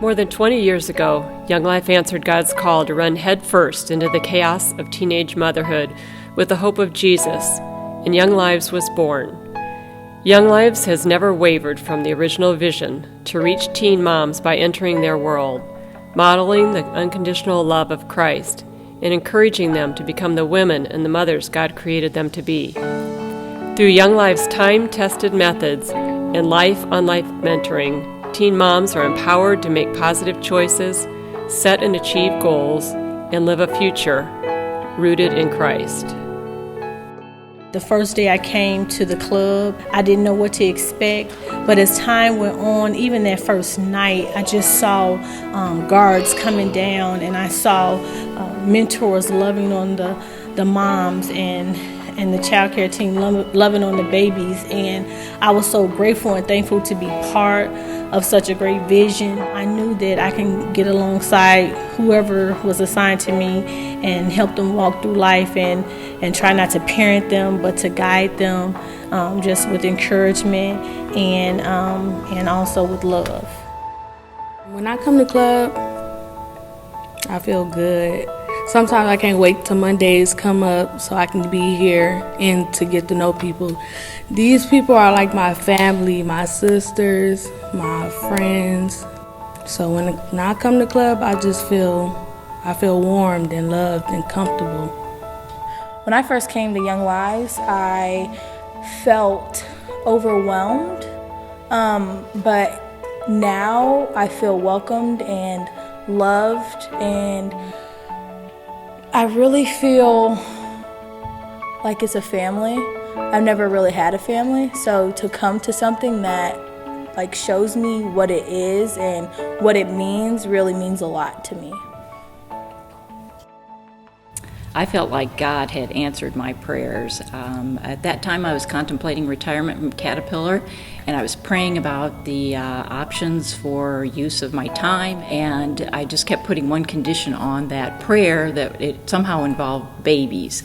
More than 20 years ago, Young Life answered God's call to run headfirst into the chaos of teenage motherhood with the hope of Jesus, and Young Lives was born. Young Lives has never wavered from the original vision to reach teen moms by entering their world, modeling the unconditional love of Christ, and encouraging them to become the women and the mothers God created them to be. Through Young Lives' time-tested methods and life-on-life mentoring, teen moms are empowered to make positive choices, set and achieve goals, and live a future rooted in Christ. The first day I came to the club, I didn't know what to expect, but as time went on, even that first night, I just saw guards coming down, and I saw mentors loving on the moms and the child care team loving on the babies, and I was so grateful and thankful to be part of such a great vision. I knew that I can get alongside whoever was assigned to me and help them walk through life and try not to parent them, but to guide them just with encouragement and also with love. When I come to club, I feel good. Sometimes I can't wait till Mondays come up so I can be here and to get to know people. These people are like my family, my sisters, my friends. So when I come to club, I feel warmed and loved and comfortable. When I first came to Young Lives, I felt overwhelmed, but now I feel welcomed and loved, and I really feel like it's a family. I've never really had a family, so to come to something that shows me what it is and what it means really means a lot to me. I felt like God had answered my prayers. At that time I was contemplating retirement from Caterpillar, and I was praying about the options for use of my time, and I just kept putting one condition on that prayer, that it somehow involved babies.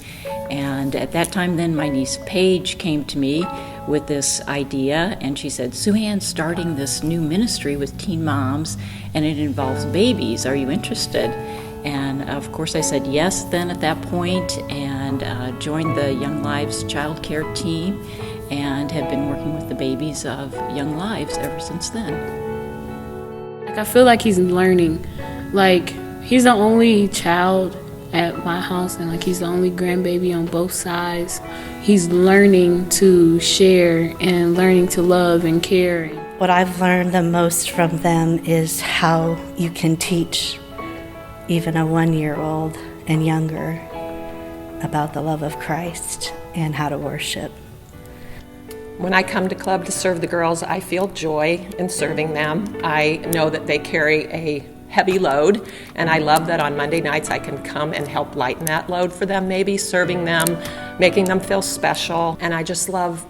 And at that time then my niece Paige came to me with this idea, and she said, "Sue-Ann's starting this new ministry with teen moms, and it involves babies. Are you interested?" And of course I said yes then at that point, and joined the Young Lives child care team, and have been working with the babies of Young Lives ever since then. I feel like he's learning. He's the only child at my house, and he's the only grandbaby on both sides. He's learning to share and learning to love and care. What I've learned the most from them is how you can teach even a 1-year-old and younger about the love of Christ and how to worship. When I come to club to serve the girls, I feel joy in serving them. I know that they carry a heavy load, and I love that on Monday nights I can come and help lighten that load for them, maybe serving them, making them feel special. And I just love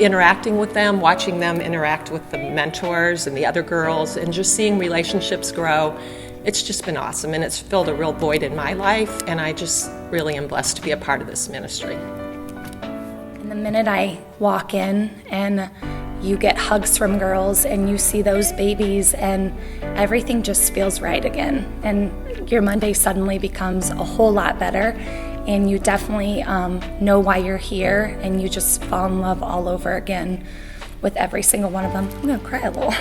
interacting with them, watching them interact with the mentors and the other girls, and just seeing relationships grow. It's just been awesome, and it's filled a real void in my life, and I just really am blessed to be a part of this ministry. And the minute I walk in and you get hugs from girls and you see those babies, and everything just feels right again, and your Monday suddenly becomes a whole lot better, and you definitely know why you're here, and you just fall in love all over again with every single one of them. I'm gonna cry a little.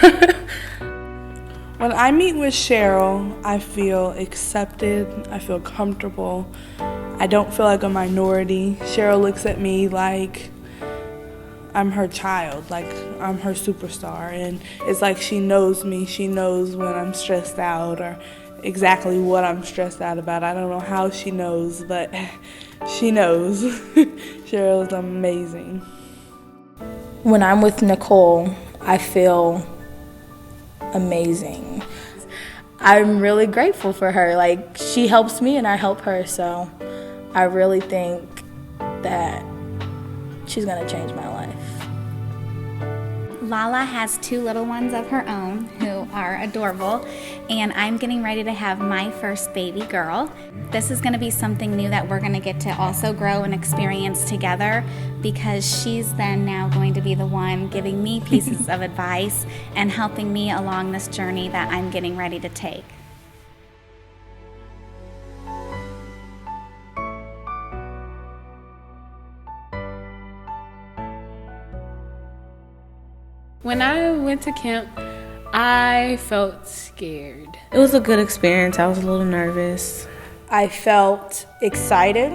When I meet with Cheryl, I feel accepted, I feel comfortable, I don't feel like a minority. Cheryl looks at me like I'm her child, like I'm her superstar, and it's like she knows me, she knows when I'm stressed out or exactly what I'm stressed out about. I don't know how she knows, but she knows. Cheryl's amazing. When I'm with Nicole, I feel amazing. I'm really grateful for her. She helps me and I help her, so I really think that she's gonna change my life. Lala has 2 little ones of her own who are adorable, and I'm getting ready to have my first baby girl. This is going to be something new that we're going to get to also grow and experience together, because she's then now going to be the one giving me pieces of advice and helping me along this journey that I'm getting ready to take. When I went to camp, I felt scared. It was a good experience. I was a little nervous. I felt excited.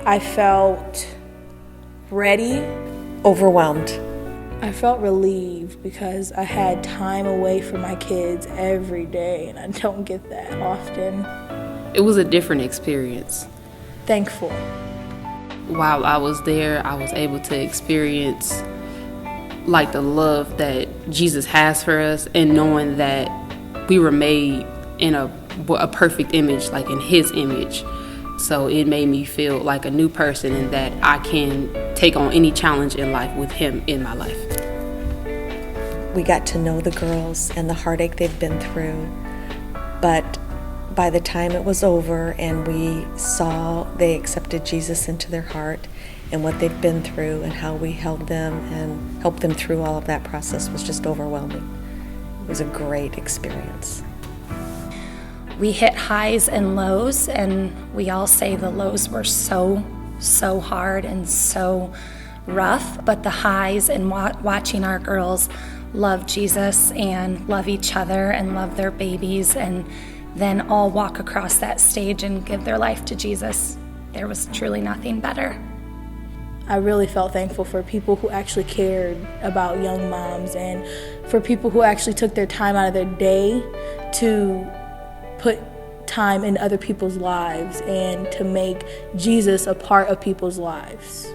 I felt ready. Overwhelmed. I felt relieved because I had time away from my kids every day, and I don't get that often. It was a different experience. Thankful. While I was there, I was able to experience like the love that Jesus has for us, and knowing that we were made in a perfect image, like in his image. So it made me feel like a new person, and that I can take on any challenge in life with him in my life. We got to know the girls and the heartache they've been through, but by the time it was over and we saw they accepted Jesus into their heart, and what they've been through and how we held them and helped them through all of that process was just overwhelming. It was a great experience. We hit highs and lows, and we all say the lows were so hard and so rough, but the highs and watching our girls love Jesus and love each other and love their babies, and then all walk across that stage and give their life to Jesus, there was truly nothing better. I really felt thankful for people who actually cared about young moms, and for people who actually took their time out of their day to put time in other people's lives and to make Jesus a part of people's lives.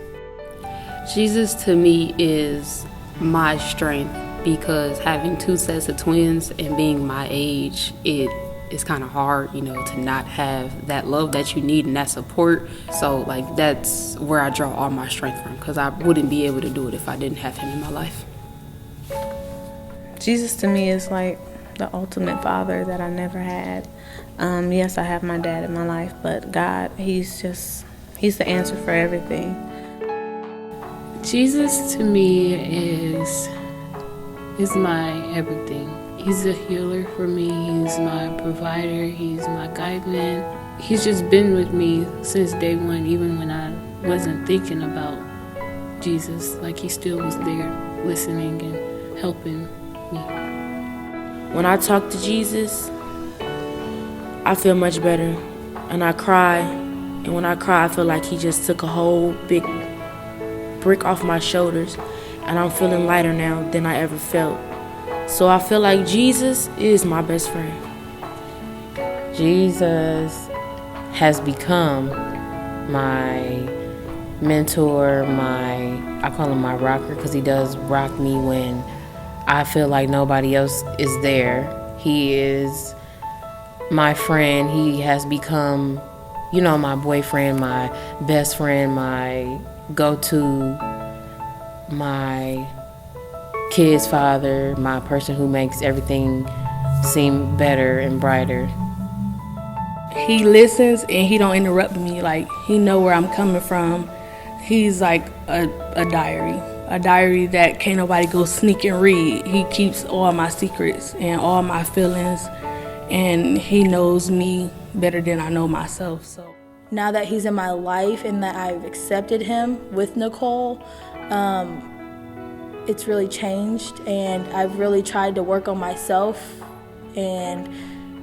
Jesus to me is my strength, because having 2 sets of twins and being my age, it's kind of hard, to not have that love that you need and that support. So like that's where I draw all my strength from, because I wouldn't be able to do it if I didn't have him in my life. Jesus to me is like the ultimate father that I never had. Yes, I have my dad in my life, but God, he's the answer for everything. Jesus to me is my everything. He's a healer for me. He's my provider. He's my guide man. He's just been with me since day one, even when I wasn't thinking about Jesus. Like he still was there listening and helping me. When I talk to Jesus, I feel much better, and I cry. And when I cry, I feel like he just took a whole big brick off my shoulders, and I'm feeling lighter now than I ever felt. So I feel like Jesus is my best friend. Jesus has become my mentor, I call him my rocker, because he does rock me when I feel like nobody else is there. He is my friend. He has become, my boyfriend, my best friend, my go-to, my kid's father, my person who makes everything seem better and brighter. He listens and he don't interrupt me. Like, he know where I'm coming from. He's like a diary that can't nobody go sneak and read. He keeps all my secrets and all my feelings, and he knows me better than I know myself. So now that he's in my life and that I've accepted him with Nicole, it's really changed, and I've really tried to work on myself and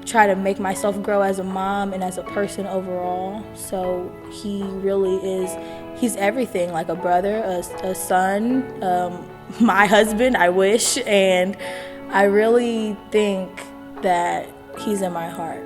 try to make myself grow as a mom and as a person overall. So he really is, he's everything, like a brother, a son, my husband, I wish, and I really think that he's in my heart.